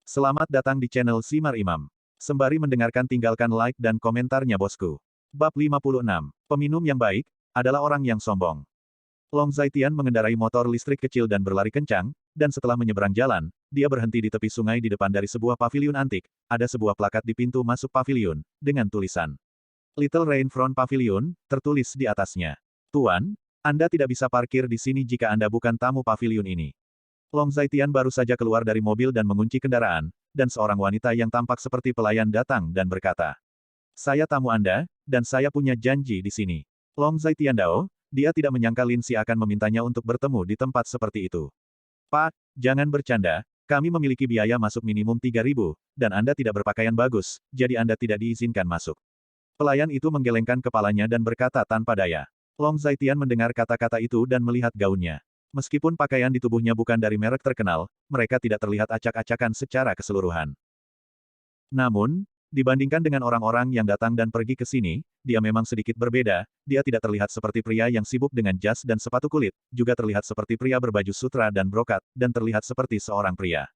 Selamat datang di channel Simar Imam. Sembari mendengarkan tinggalkan like dan komentarnya bosku. Bab 56. Peminum yang baik, adalah orang yang sombong. Long Zaitian mengendarai motor listrik kecil dan berlari kencang, dan setelah menyeberang jalan, dia berhenti di tepi sungai di depan dari sebuah paviliun antik. Ada sebuah plakat di pintu masuk paviliun, dengan tulisan Little Rainfront Pavilion, tertulis di atasnya. Tuan, Anda tidak bisa parkir di sini jika Anda bukan tamu paviliun ini. Long Zaitian baru saja keluar dari mobil dan mengunci kendaraan, dan seorang wanita yang tampak seperti pelayan datang dan berkata, "Saya tamu Anda, dan saya punya janji di sini." Long Zaitian Dao, dia tidak menyangka Lin Si akan memintanya untuk bertemu di tempat seperti itu. "Pak, jangan bercanda, kami memiliki biaya masuk minimum 3.000, dan Anda tidak berpakaian bagus, jadi Anda tidak diizinkan masuk." Pelayan itu menggelengkan kepalanya dan berkata tanpa daya. Long Zaitian mendengar kata-kata itu dan melihat gaunnya. Meskipun pakaian di tubuhnya bukan dari merek terkenal, mereka tidak terlihat acak-acakan secara keseluruhan. Namun, dibandingkan dengan orang-orang yang datang dan pergi ke sini, dia memang sedikit berbeda. Dia tidak terlihat seperti pria yang sibuk dengan jas dan sepatu kulit, juga terlihat seperti pria berbaju sutra dan brokat, dan terlihat seperti seorang pria.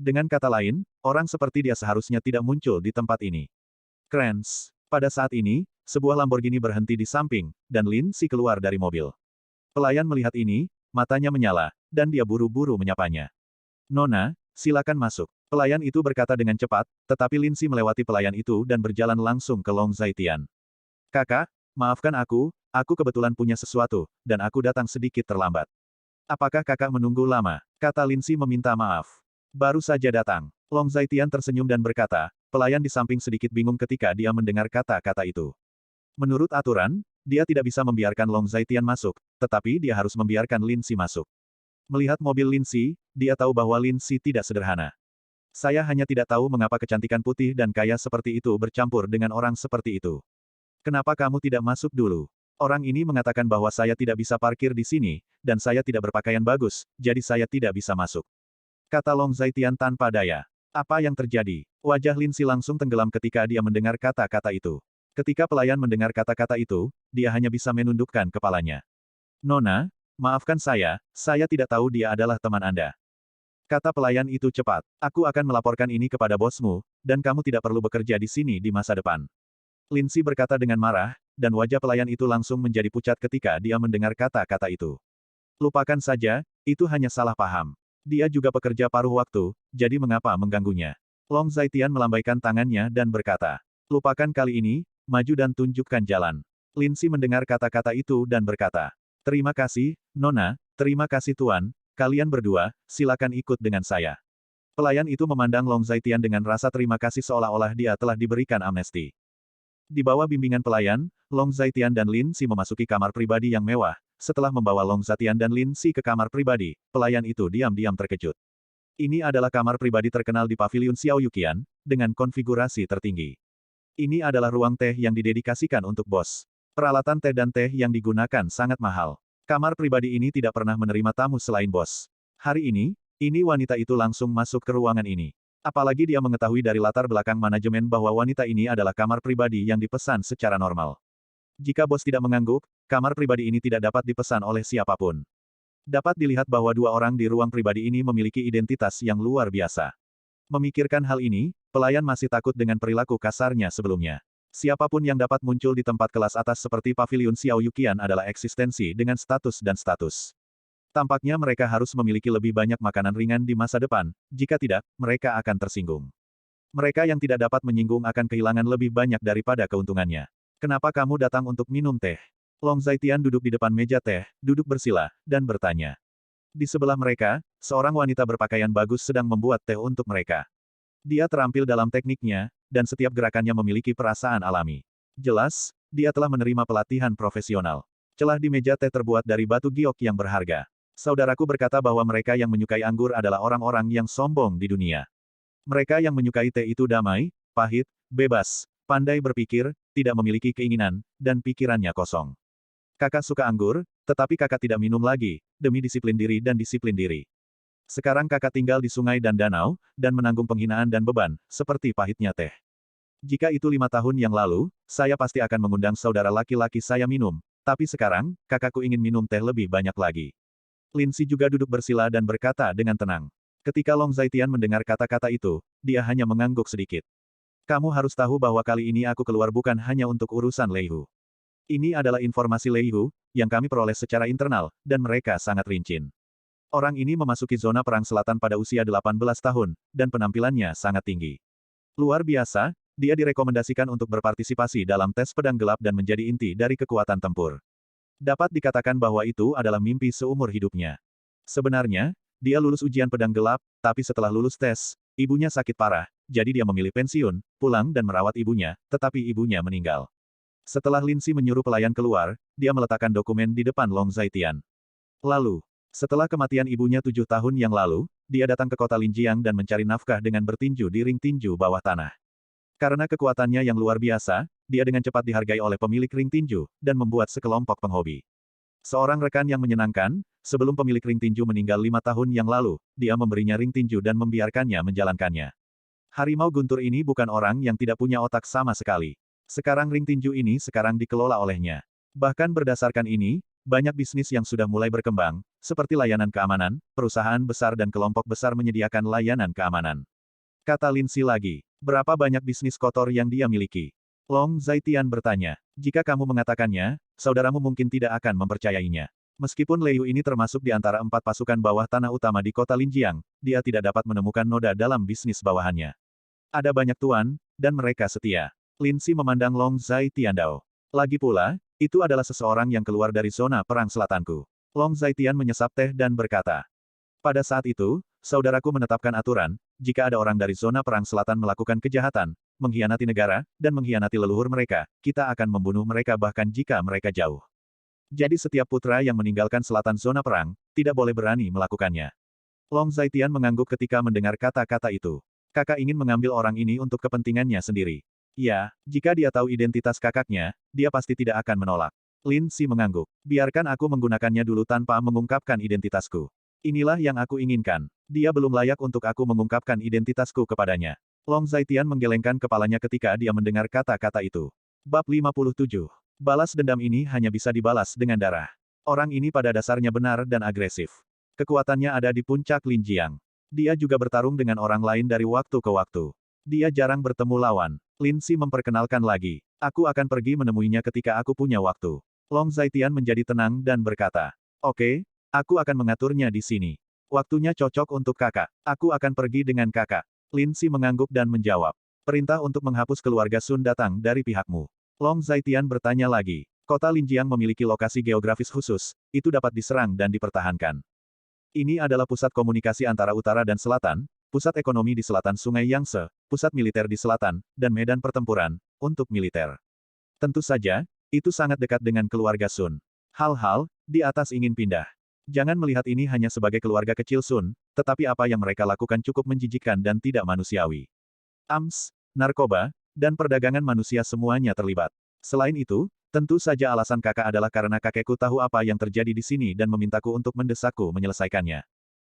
Dengan kata lain, orang seperti dia seharusnya tidak muncul di tempat ini. Krenz. Pada saat ini, sebuah Lamborghini berhenti di samping, dan Lin Si keluar dari mobil. Pelayan melihat ini, matanya menyala, dan dia buru-buru menyapanya. "Nona, silakan masuk." Pelayan itu berkata dengan cepat, tetapi Lin Si melewati pelayan itu dan berjalan langsung ke Long Zaitian. "Kakak, maafkan aku kebetulan punya sesuatu, dan aku datang sedikit terlambat." "Apakah kakak menunggu lama?" kata Lin Si meminta maaf. "Baru saja datang." Long Zaitian tersenyum dan berkata, pelayan di samping sedikit bingung ketika dia mendengar kata-kata itu. Menurut aturan, dia tidak bisa membiarkan Long Zaitian masuk, tetapi dia harus membiarkan Lin Si masuk. Melihat mobil Lin Si, dia tahu bahwa Lin Si tidak sederhana. "Saya hanya tidak tahu mengapa kecantikan putih dan kaya seperti itu bercampur dengan orang seperti itu. Kenapa kamu tidak masuk dulu? Orang ini mengatakan bahwa saya tidak bisa parkir di sini, dan saya tidak berpakaian bagus, jadi saya tidak bisa masuk," kata Long Zaitian tanpa daya. Apa yang terjadi? Wajah Lin Si langsung tenggelam ketika dia mendengar kata-kata itu. Ketika pelayan mendengar kata-kata itu, dia hanya bisa menundukkan kepalanya. "Nona, maafkan saya tidak tahu dia adalah teman Anda," kata pelayan itu cepat. "Aku akan melaporkan ini kepada bosmu, dan kamu tidak perlu bekerja di sini di masa depan." Lin Si berkata dengan marah, dan wajah pelayan itu langsung menjadi pucat ketika dia mendengar kata-kata itu. "Lupakan saja, itu hanya salah paham. Dia juga pekerja paruh waktu, jadi mengapa mengganggunya?" Long Zaitian melambaikan tangannya dan berkata, "Lupakan kali ini, maju dan tunjukkan jalan." Lin Si mendengar kata-kata itu dan berkata, "Terima kasih, Nona, terima kasih Tuan, kalian berdua, silakan ikut dengan saya." Pelayan itu memandang Long Zaitian dengan rasa terima kasih seolah-olah dia telah diberikan amnesti. Di bawah bimbingan pelayan, Long Zaitian dan Lin Si memasuki kamar pribadi yang mewah. Setelah membawa Long Zaitian dan Lin Si ke kamar pribadi, pelayan itu diam-diam terkejut. Ini adalah kamar pribadi terkenal di paviliun Xiao Yuqian, dengan konfigurasi tertinggi. Ini adalah ruang teh yang didedikasikan untuk bos. Peralatan teh dan teh yang digunakan sangat mahal. Kamar pribadi ini tidak pernah menerima tamu selain bos. Hari ini wanita itu langsung masuk ke ruangan ini. Apalagi dia mengetahui dari latar belakang manajemen bahwa wanita ini adalah kamar pribadi yang dipesan secara normal. Jika bos tidak mengangguk, kamar pribadi ini tidak dapat dipesan oleh siapapun. Dapat dilihat bahwa dua orang di ruang pribadi ini memiliki identitas yang luar biasa. Memikirkan hal ini, pelayan masih takut dengan perilaku kasarnya sebelumnya. Siapapun yang dapat muncul di tempat kelas atas seperti paviliun Xiao Yuqian adalah eksistensi dengan status dan status. Tampaknya mereka harus memiliki lebih banyak makanan ringan di masa depan, jika tidak, mereka akan tersinggung. Mereka yang tidak dapat menyinggung akan kehilangan lebih banyak daripada keuntungannya. "Kenapa kamu datang untuk minum teh?" Long Zaitian duduk di depan meja teh, duduk bersila, dan bertanya. Di sebelah mereka, seorang wanita berpakaian bagus sedang membuat teh untuk mereka. Dia terampil dalam tekniknya, dan setiap gerakannya memiliki perasaan alami. Jelas, dia telah menerima pelatihan profesional. Celah di meja teh terbuat dari batu giok yang berharga. Saudaraku berkata bahwa mereka yang menyukai anggur adalah orang-orang yang sombong di dunia. Mereka yang menyukai teh itu damai, pahit, bebas, pandai berpikir, tidak memiliki keinginan, dan pikirannya kosong. Kakak suka anggur, tetapi kakak tidak minum lagi, demi disiplin diri dan disiplin diri. Sekarang kakak tinggal di sungai dan danau, dan menanggung penghinaan dan beban, seperti pahitnya teh. Jika itu 5 tahun yang lalu, saya pasti akan mengundang saudara laki-laki saya minum, tapi sekarang, kakakku ingin minum teh lebih banyak lagi. Lin Si juga duduk bersila dan berkata dengan tenang. Ketika Long Zaitian mendengar kata-kata itu, dia hanya mengangguk sedikit. Kamu harus tahu bahwa kali ini aku keluar bukan hanya untuk urusan Lei Hu. Ini adalah informasi Lei Hu, yang kami peroleh secara internal, dan mereka sangat rinci. Orang ini memasuki zona perang selatan pada usia 18 tahun, dan penampilannya sangat tinggi. Luar biasa, dia direkomendasikan untuk berpartisipasi dalam tes pedang gelap dan menjadi inti dari kekuatan tempur. Dapat dikatakan bahwa itu adalah mimpi seumur hidupnya. Sebenarnya, dia lulus ujian pedang gelap, tapi setelah lulus tes, ibunya sakit parah, jadi dia memilih pensiun, pulang dan merawat ibunya, tetapi ibunya meninggal. Setelah Lin Si menyuruh pelayan keluar, dia meletakkan dokumen di depan Long Zaitian. Lalu, setelah kematian ibunya 7 tahun yang lalu, dia datang ke kota Linjiang dan mencari nafkah dengan bertinju di ring tinju bawah tanah. Karena kekuatannya yang luar biasa, dia dengan cepat dihargai oleh pemilik ring tinju, dan membuat sekelompok penghobi. Seorang rekan yang menyenangkan, sebelum pemilik ring tinju meninggal 5 tahun yang lalu, dia memberinya ring tinju dan membiarkannya menjalankannya. Harimau guntur ini bukan orang yang tidak punya otak sama sekali. Sekarang ring tinju ini sekarang dikelola olehnya. Bahkan berdasarkan ini, banyak bisnis yang sudah mulai berkembang, seperti layanan keamanan, perusahaan besar dan kelompok besar menyediakan layanan keamanan. Kata Lin Si lagi, berapa banyak bisnis kotor yang dia miliki? Long Zaitian bertanya, jika kamu mengatakannya, saudaramu mungkin tidak akan mempercayainya. Meskipun Lei Yu ini termasuk di antara 4 pasukan bawah tanah utama di kota Linjiang, dia tidak dapat menemukan noda dalam bisnis bawahannya. Ada banyak tuan, dan mereka setia. Lin Si memandang Long Zaitian Dao. Lagi pula, itu adalah seseorang yang keluar dari zona perang selatanku. Long Zaitian menyesap teh dan berkata. Pada saat itu, saudaraku menetapkan aturan, jika ada orang dari zona perang selatan melakukan kejahatan, mengkhianati negara, dan mengkhianati leluhur mereka, kita akan membunuh mereka bahkan jika mereka jauh. Jadi setiap putra yang meninggalkan selatan zona perang, tidak boleh berani melakukannya. Long Zaitian mengangguk ketika mendengar kata-kata itu. Kakak ingin mengambil orang ini untuk kepentingannya sendiri. Ya, jika dia tahu identitas kakaknya, dia pasti tidak akan menolak. Lin Si mengangguk. Biarkan aku menggunakannya dulu tanpa mengungkapkan identitasku. Inilah yang aku inginkan. Dia belum layak untuk aku mengungkapkan identitasku kepadanya. Long Zaitian menggelengkan kepalanya ketika dia mendengar kata-kata itu. Bab 57. Balas dendam ini hanya bisa dibalas dengan darah. Orang ini pada dasarnya benar dan agresif. Kekuatannya ada di puncak Linjiang. Dia juga bertarung dengan orang lain dari waktu ke waktu. Dia jarang bertemu lawan. Lin Si memperkenalkan lagi. Aku akan pergi menemuinya ketika aku punya waktu. Long Zaitian menjadi tenang dan berkata. Oke, aku akan mengaturnya di sini. Waktunya cocok untuk kakak. Aku akan pergi dengan kakak. Lin Si mengangguk dan menjawab. Perintah untuk menghapus keluarga Sun datang dari pihakmu. Long Zaitian bertanya lagi. Kota Linjiang memiliki lokasi geografis khusus, itu dapat diserang dan dipertahankan. Ini adalah pusat komunikasi antara utara dan selatan, pusat ekonomi di selatan Sungai Yangtze, pusat militer di selatan, dan medan pertempuran, untuk militer. Tentu saja, itu sangat dekat dengan keluarga Sun. Hal-hal, di atas ingin pindah. Jangan melihat ini hanya sebagai keluarga kecil Sun, tetapi apa yang mereka lakukan cukup menjijikkan dan tidak manusiawi. Narkoba, dan perdagangan manusia semuanya terlibat. Selain itu, tentu saja alasan kakak adalah karena kakekku tahu apa yang terjadi di sini dan memintaku untuk mendesakku menyelesaikannya.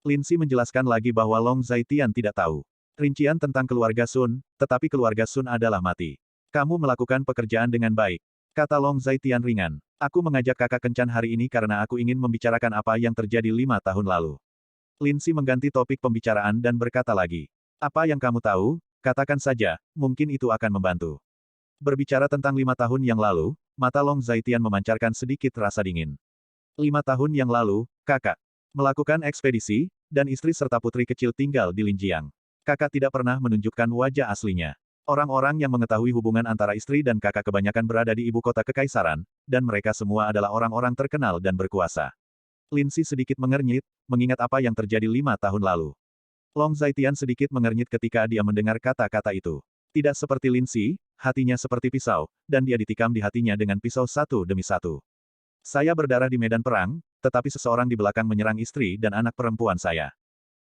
Lin Si menjelaskan lagi bahwa Long Zaitian tidak tahu rincian tentang keluarga Sun, tetapi keluarga Sun adalah mati. Kamu melakukan pekerjaan dengan baik. Kata Long Zaitian ringan. Aku mengajak kakak kencan hari ini karena aku ingin membicarakan apa yang terjadi 5 tahun lalu. Lin Si mengganti topik pembicaraan dan berkata lagi. Apa yang kamu tahu, katakan saja, mungkin itu akan membantu. Berbicara tentang 5 tahun yang lalu, mata Long Zaitian memancarkan sedikit rasa dingin. 5 tahun yang lalu, kakak melakukan ekspedisi, dan istri serta putri kecil tinggal di Linjiang. Kakak tidak pernah menunjukkan wajah aslinya. Orang-orang yang mengetahui hubungan antara istri dan kakak kebanyakan berada di ibu kota kekaisaran, dan mereka semua adalah orang-orang terkenal dan berkuasa. Lin Si sedikit mengernyit, mengingat apa yang terjadi 5 tahun lalu. Long Zaitian sedikit mengernyit ketika dia mendengar kata-kata itu. Tidak seperti Lin Si, hatinya seperti pisau, dan dia ditikam di hatinya dengan pisau satu demi satu. Saya berdarah di medan perang, tetapi seseorang di belakang menyerang istri dan anak perempuan saya.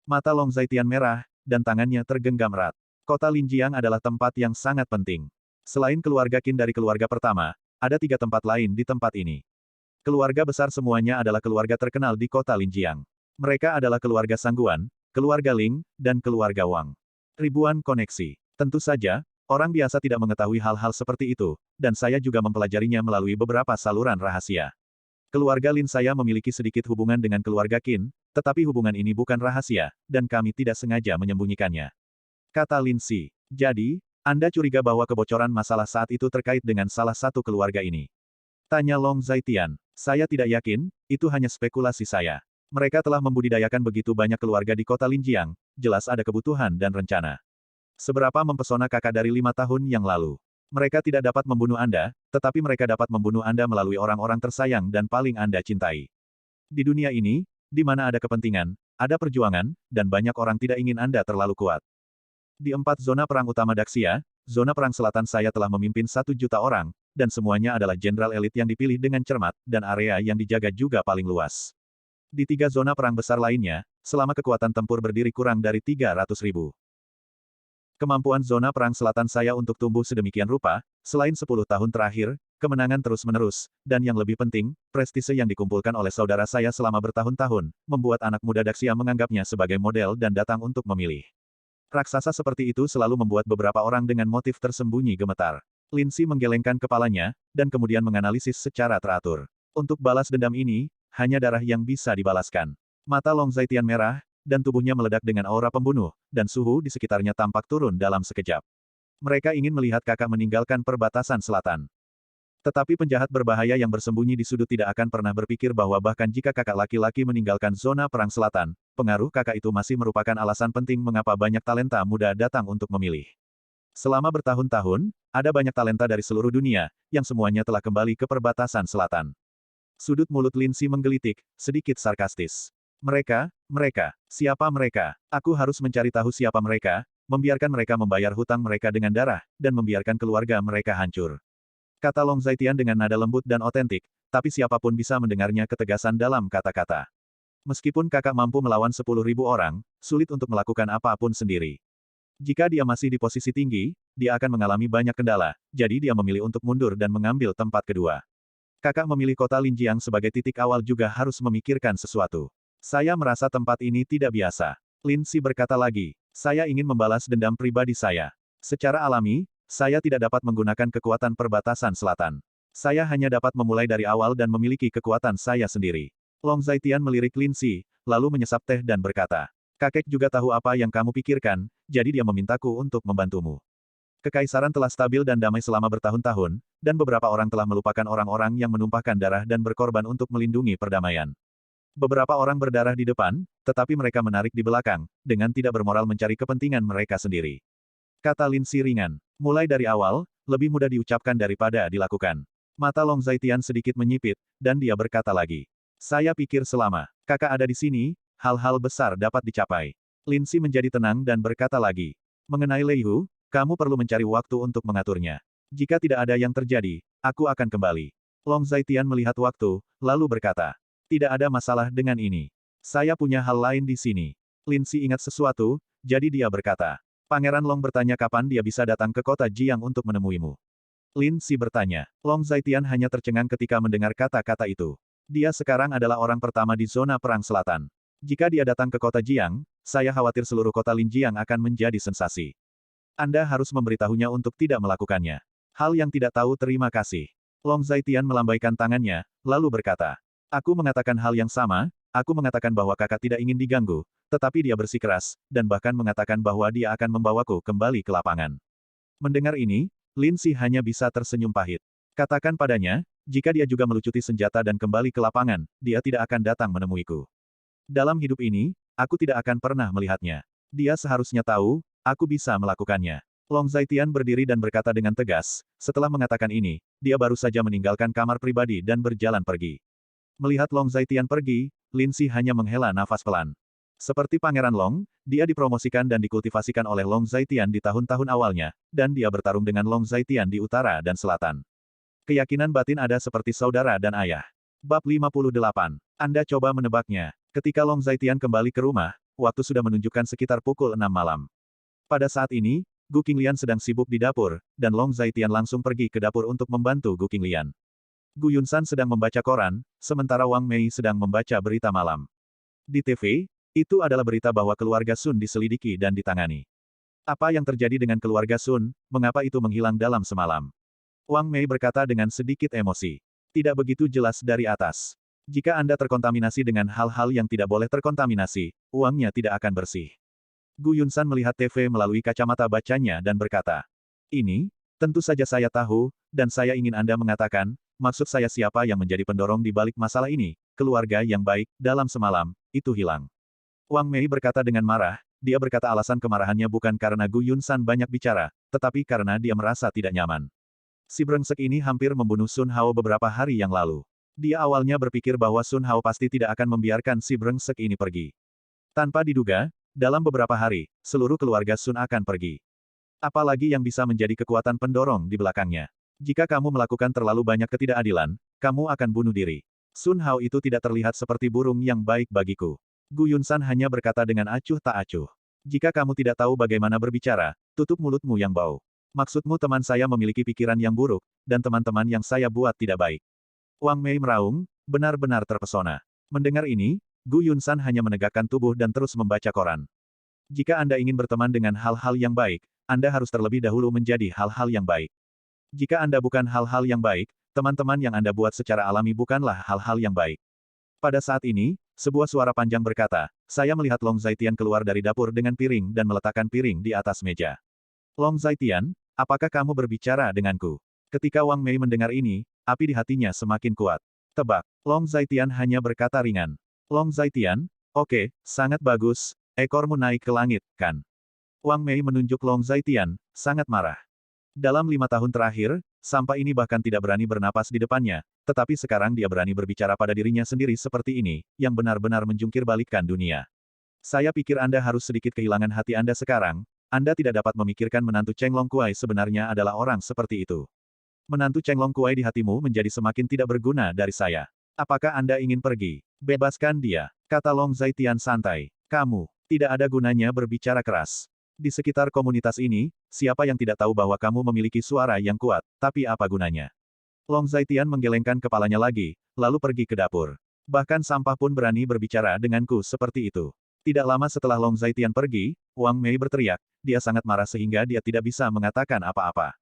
Mata Long Zaitian merah, dan tangannya tergenggam erat. Kota Linjiang adalah tempat yang sangat penting. Selain keluarga Qin dari keluarga pertama, ada 3 tempat lain di tempat ini. Keluarga besar semuanya adalah keluarga terkenal di kota Linjiang. Mereka adalah keluarga Sangguan, keluarga Ling, dan keluarga Wang. Ribuan koneksi. Tentu saja, orang biasa tidak mengetahui hal-hal seperti itu, dan saya juga mempelajarinya melalui beberapa saluran rahasia. Keluarga Lin saya memiliki sedikit hubungan dengan keluarga Qin, tetapi hubungan ini bukan rahasia, dan kami tidak sengaja menyembunyikannya. Kata Lin Si. Jadi, Anda curiga bahwa kebocoran masalah saat itu terkait dengan salah satu keluarga ini? Tanya Long Zaitian. Saya tidak yakin, itu hanya spekulasi saya. Mereka telah membudidayakan begitu banyak keluarga di kota Linjiang, jelas ada kebutuhan dan rencana. Seberapa mempesona kakak dari 5 tahun yang lalu. Mereka tidak dapat membunuh Anda, tetapi mereka dapat membunuh Anda melalui orang-orang tersayang dan paling Anda cintai. Di dunia ini, di mana ada kepentingan, ada perjuangan, dan banyak orang tidak ingin Anda terlalu kuat. Di 4 zona perang utama Daxia, zona perang selatan saya telah memimpin 1 juta orang, dan semuanya adalah jenderal elit yang dipilih dengan cermat, dan area yang dijaga juga paling luas. Di 3 zona perang besar lainnya, selama kekuatan tempur berdiri kurang dari 300.000. Kemampuan zona perang selatan saya untuk tumbuh sedemikian rupa, selain 10 tahun terakhir, kemenangan terus-menerus, dan yang lebih penting, prestise yang dikumpulkan oleh saudara saya selama bertahun-tahun, membuat anak muda Daxia menganggapnya sebagai model dan datang untuk memilih. Raksasa seperti itu selalu membuat beberapa orang dengan motif tersembunyi gemetar. Lin Si menggelengkan kepalanya, dan kemudian menganalisis secara teratur. Untuk balas dendam ini, hanya darah yang bisa dibalaskan. Mata Long Zaitian merah, dan tubuhnya meledak dengan aura pembunuh, dan suhu di sekitarnya tampak turun dalam sekejap. Mereka ingin melihat kakak meninggalkan perbatasan selatan. Tetapi penjahat berbahaya yang bersembunyi di sudut tidak akan pernah berpikir bahwa bahkan jika kakak laki-laki meninggalkan zona perang selatan, pengaruh kakak itu masih merupakan alasan penting mengapa banyak talenta muda datang untuk memilih. Selama bertahun-tahun, ada banyak talenta dari seluruh dunia, yang semuanya telah kembali ke perbatasan selatan. Sudut mulut Lin Si menggelitik, sedikit sarkastis. Mereka, siapa mereka? Aku harus mencari tahu siapa mereka, membiarkan mereka membayar hutang mereka dengan darah, dan membiarkan keluarga mereka hancur. Kata Long Zaitian dengan nada lembut dan otentik, tapi siapapun bisa mendengarnya ketegasan dalam kata-kata. Meskipun kakak mampu melawan 10.000 orang, sulit untuk melakukan apapun sendiri. Jika dia masih di posisi tinggi, dia akan mengalami banyak kendala, jadi dia memilih untuk mundur dan mengambil tempat kedua. Kakak memilih kota Linjiang sebagai titik awal juga harus memikirkan sesuatu. Saya merasa tempat ini tidak biasa. Lin Si berkata lagi, saya ingin membalas dendam pribadi saya. Secara alami, saya tidak dapat menggunakan kekuatan perbatasan selatan. Saya hanya dapat memulai dari awal dan memiliki kekuatan saya sendiri. Long Zaitian melirik Lin Si, lalu menyesap teh dan berkata, kakek juga tahu apa yang kamu pikirkan, jadi dia memintaku untuk membantumu. Kekaisaran telah stabil dan damai selama bertahun-tahun, dan beberapa orang telah melupakan orang-orang yang menumpahkan darah dan berkorban untuk melindungi perdamaian. Beberapa orang berdarah di depan, tetapi mereka menarik di belakang, dengan tidak bermoral mencari kepentingan mereka sendiri. Kata Lin Si ringan. Mulai dari awal, lebih mudah diucapkan daripada dilakukan. Mata Long Zaitian sedikit menyipit, dan dia berkata lagi. Saya pikir selama kakak ada di sini, hal-hal besar dapat dicapai. Lin Si menjadi tenang dan berkata lagi. Mengenai Lei Hu, kamu perlu mencari waktu untuk mengaturnya. Jika tidak ada yang terjadi, aku akan kembali. Long Zaitian melihat waktu, lalu berkata. Tidak ada masalah dengan ini. Saya punya hal lain di sini. Lin Si ingat sesuatu, jadi dia berkata. Pangeran Long bertanya kapan dia bisa datang ke kota Jiang untuk menemuimu. Lin Si bertanya. Long Zaitian hanya tercengang ketika mendengar kata-kata itu. Dia sekarang adalah orang pertama di zona perang selatan. Jika dia datang ke kota Jiang, saya khawatir seluruh kota Linjiang akan menjadi sensasi. Anda harus memberitahunya untuk tidak melakukannya. Hal yang tidak tahu terima kasih. Long Zaitian melambaikan tangannya, lalu berkata. Aku mengatakan hal yang sama, aku mengatakan bahwa kakak tidak ingin diganggu, tetapi dia bersikeras, dan bahkan mengatakan bahwa dia akan membawaku kembali ke lapangan. Mendengar ini, Lin Si hanya bisa tersenyum pahit. Katakan padanya, jika dia juga melucuti senjata dan kembali ke lapangan, dia tidak akan datang menemuiku. Dalam hidup ini, aku tidak akan pernah melihatnya. Dia seharusnya tahu, aku bisa melakukannya. Long Zaitian berdiri dan berkata dengan tegas, setelah mengatakan ini, dia baru saja meninggalkan kamar pribadi dan berjalan pergi. Melihat Long Zaitian pergi, Lin Si hanya menghela nafas pelan. Seperti Pangeran Long, dia dipromosikan dan dikultivasikan oleh Long Zaitian di tahun-tahun awalnya, dan dia bertarung dengan Long Zaitian di utara dan selatan. Keyakinan batin ada seperti saudara dan ayah. Bab 58. Anda coba menebaknya. Ketika Long Zaitian kembali ke rumah, waktu sudah menunjukkan sekitar pukul 6 malam. Pada saat ini, Gu Qinglian sedang sibuk di dapur, dan Long Zaitian langsung pergi ke dapur untuk membantu Gu Qinglian. Gu Yunsan sedang membaca koran, sementara Wang Mei sedang membaca berita malam. Di TV, itu adalah berita bahwa keluarga Sun diselidiki dan ditangani. Apa yang terjadi dengan keluarga Sun, mengapa itu menghilang dalam semalam? Wang Mei berkata dengan sedikit emosi. Tidak begitu jelas dari atas. Jika Anda terkontaminasi dengan hal-hal yang tidak boleh terkontaminasi, uangnya tidak akan bersih. Gu Yunsan melihat TV melalui kacamata bacanya dan berkata, ini, tentu saja saya tahu, dan saya ingin Anda mengatakan, maksud saya siapa yang menjadi pendorong di balik masalah ini, keluarga yang baik, dalam semalam, itu hilang. Wang Mei berkata dengan marah, dia berkata alasan kemarahannya bukan karena Gu Yunsan banyak bicara, tetapi karena dia merasa tidak nyaman. Si brengsek ini hampir membunuh Sun Hao beberapa hari yang lalu. Dia awalnya berpikir bahwa Sun Hao pasti tidak akan membiarkan si brengsek ini pergi. Tanpa diduga, dalam beberapa hari, seluruh keluarga Sun akan pergi. Apalagi yang bisa menjadi kekuatan pendorong di belakangnya. Jika kamu melakukan terlalu banyak ketidakadilan, kamu akan bunuh diri. Sun Hao itu tidak terlihat seperti burung yang baik bagiku. Gu Yunsan hanya berkata dengan acuh tak acuh. Jika kamu tidak tahu bagaimana berbicara, tutup mulutmu yang bau. Maksudmu teman saya memiliki pikiran yang buruk, dan teman-teman yang saya buat tidak baik. Wang Mei meraung, benar-benar terpesona. Mendengar ini, Gu Yunsan hanya menegakkan tubuh dan terus membaca koran. Jika Anda ingin berteman dengan hal-hal yang baik, Anda harus terlebih dahulu menjadi hal-hal yang baik. Jika Anda bukan hal-hal yang baik, teman-teman yang Anda buat secara alami bukanlah hal-hal yang baik. Pada saat ini, sebuah suara panjang berkata, saya melihat Long Zaitian keluar dari dapur dengan piring dan meletakkan piring di atas meja. Long Zaitian, apakah kamu berbicara denganku? Ketika Wang Mei mendengar ini, api di hatinya semakin kuat. Tebak, Long Zaitian hanya berkata ringan. Long Zaitian, oke, sangat bagus, ekormu naik ke langit, kan? Wang Mei menunjuk Long Zaitian, sangat marah. Dalam 5 tahun terakhir, sampah ini bahkan tidak berani bernapas di depannya, tetapi sekarang dia berani berbicara pada dirinya sendiri seperti ini, yang benar-benar menjungkir balikkan dunia. Saya pikir Anda harus sedikit kehilangan hati Anda sekarang, Anda tidak dapat memikirkan menantu Cheng Long Kuai sebenarnya adalah orang seperti itu. Menantu Cheng Long Kuai di hatimu menjadi semakin tidak berguna dari saya. Apakah Anda ingin pergi? Bebaskan dia, kata Long Zaitian santai. Kamu, tidak ada gunanya berbicara keras. Di sekitar komunitas ini, siapa yang tidak tahu bahwa kamu memiliki suara yang kuat, tapi apa gunanya? Long Zaitian menggelengkan kepalanya lagi, lalu pergi ke dapur. Bahkan sampah pun berani berbicara denganku seperti itu. Tidak lama setelah Long Zaitian pergi, Wang Mei berteriak, dia sangat marah sehingga dia tidak bisa mengatakan apa-apa.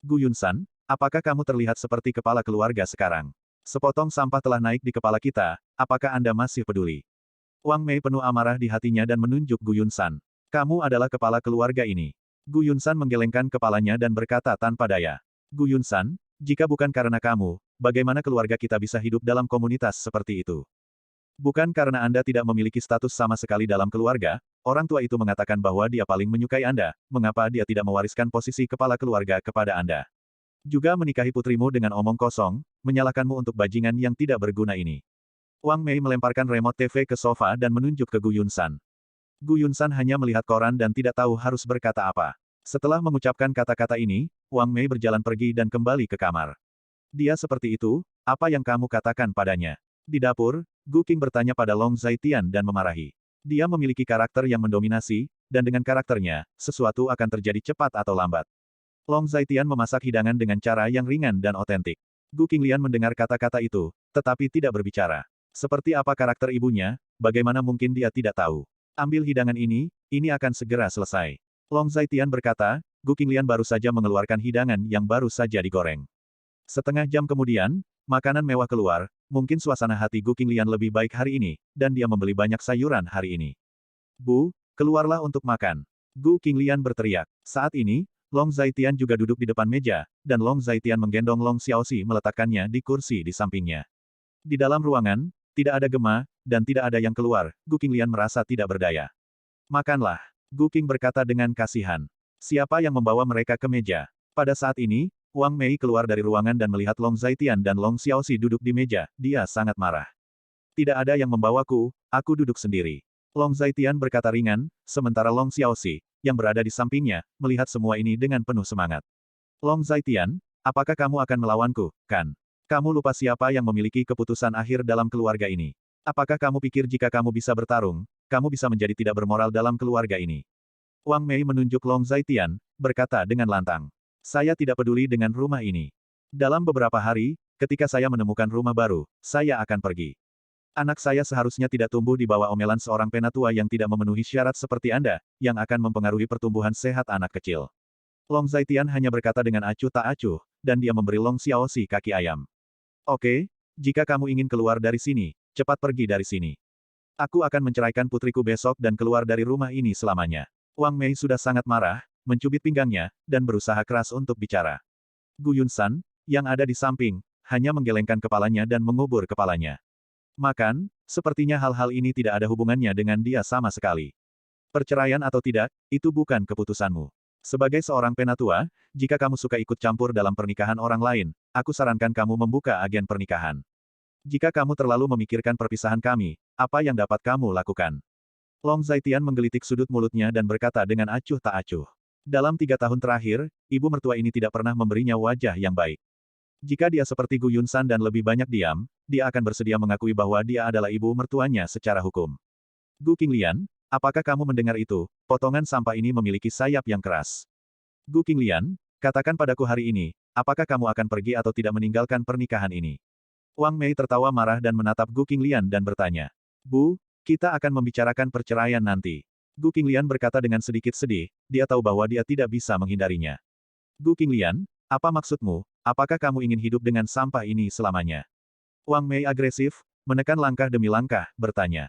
Gu Yunsan, apakah kamu terlihat seperti kepala keluarga sekarang? Sepotong sampah telah naik di kepala kita, apakah Anda masih peduli? Wang Mei penuh amarah di hatinya dan menunjuk Gu Yunsan. Kamu adalah kepala keluarga ini. Gu Yunsan menggelengkan kepalanya dan berkata tanpa daya. Gu Yunsan, jika bukan karena kamu, bagaimana keluarga kita bisa hidup dalam komunitas seperti itu? Bukan karena Anda tidak memiliki status sama sekali dalam keluarga, orang tua itu mengatakan bahwa dia paling menyukai Anda, mengapa dia tidak mewariskan posisi kepala keluarga kepada Anda? Juga menikahi putrimu dengan omong kosong, menyalahkanmu untuk bajingan yang tidak berguna ini. Wang Mei melemparkan remote TV ke sofa dan menunjuk ke Gu Yunsan. Gu Yunsan hanya melihat koran dan tidak tahu harus berkata apa. Setelah mengucapkan kata-kata ini, Wang Mei berjalan pergi dan kembali ke kamar. Dia seperti itu, apa yang kamu katakan padanya? Di dapur, Gu Qing bertanya pada Long Zaitian dan memarahi. Dia memiliki karakter yang mendominasi, dan dengan karakternya, sesuatu akan terjadi cepat atau lambat. Long Zaitian memasak hidangan dengan cara yang ringan dan otentik. Gu Qinglian mendengar kata-kata itu, tetapi tidak berbicara. Seperti apa karakter ibunya, bagaimana mungkin dia tidak tahu? Ambil hidangan ini akan segera selesai. Long Zaitian berkata, Gu Qinglian baru saja mengeluarkan hidangan yang baru saja digoreng. Setengah jam kemudian, makanan mewah keluar, mungkin suasana hati Gu Qinglian lebih baik hari ini, dan dia membeli banyak sayuran hari ini. Bu, keluarlah untuk makan. Gu Qinglian berteriak. Saat ini, Long Zaitian juga duduk di depan meja, dan Long Zaitian menggendong Long Xiaoxi meletakkannya di kursi di sampingnya. Di dalam ruangan, tidak ada gema, dan tidak ada yang keluar, Gu Qinglian merasa tidak berdaya. Makanlah. Gu Qing berkata dengan kasihan. Siapa yang membawa mereka ke meja? Pada saat ini, Wang Mei keluar dari ruangan dan melihat Long Zaitian dan Long Xiaoxi duduk di meja, dia sangat marah. Tidak ada yang membawaku, aku duduk sendiri. Long Zaitian berkata ringan, sementara Long Xiaoxi, yang berada di sampingnya, melihat semua ini dengan penuh semangat. Long Zaitian, apakah kamu akan melawanku, kan? Kamu lupa siapa yang memiliki keputusan akhir dalam keluarga ini. Apakah kamu pikir jika kamu bisa bertarung, kamu bisa menjadi tidak bermoral dalam keluarga ini? Wang Mei menunjuk Long Zaitian, berkata dengan lantang. Saya tidak peduli dengan rumah ini. Dalam beberapa hari, ketika saya menemukan rumah baru, saya akan pergi. Anak saya seharusnya tidak tumbuh di bawah omelan seorang penatua yang tidak memenuhi syarat seperti Anda, yang akan mempengaruhi pertumbuhan sehat anak kecil. Long Zaitian hanya berkata dengan acuh tak acuh, dan dia memberi Long Xiaoxi kaki ayam. Oke, Jika kamu ingin keluar dari sini, cepat pergi dari sini. Aku akan menceraikan putriku besok dan keluar dari rumah ini selamanya. Wang Mei sudah sangat marah, mencubit pinggangnya, dan berusaha keras untuk bicara. Gu Yunsan, yang ada di samping, hanya menggelengkan kepalanya dan mengubur kepalanya. Makan, sepertinya hal-hal ini tidak ada hubungannya dengan dia sama sekali. Perceraian atau tidak, itu bukan keputusanmu. Sebagai seorang penatua, jika kamu suka ikut campur dalam pernikahan orang lain, aku sarankan kamu membuka agen pernikahan. Jika kamu terlalu memikirkan perpisahan kami, apa yang dapat kamu lakukan? Long Zaitian menggelitik sudut mulutnya dan berkata dengan acuh tak acuh. Dalam 3 tahun terakhir, ibu mertua ini tidak pernah memberinya wajah yang baik. Jika dia seperti Gu Yunsan dan lebih banyak diam, dia akan bersedia mengakui bahwa dia adalah ibu mertuanya secara hukum. Gu Qinglian, apakah kamu mendengar itu? Potongan sampah ini memiliki sayap yang keras. Gu Qinglian, katakan padaku hari ini, apakah kamu akan pergi atau tidak meninggalkan pernikahan ini? Wang Mei tertawa marah dan menatap Gu Qinglian dan bertanya. Bu, kita akan membicarakan perceraian nanti. Gu Qinglian berkata dengan sedikit sedih, dia tahu bahwa dia tidak bisa menghindarinya. Gu Qinglian, apa maksudmu? Apakah kamu ingin hidup dengan sampah ini selamanya? Wang Mei agresif, menekan langkah demi langkah, bertanya.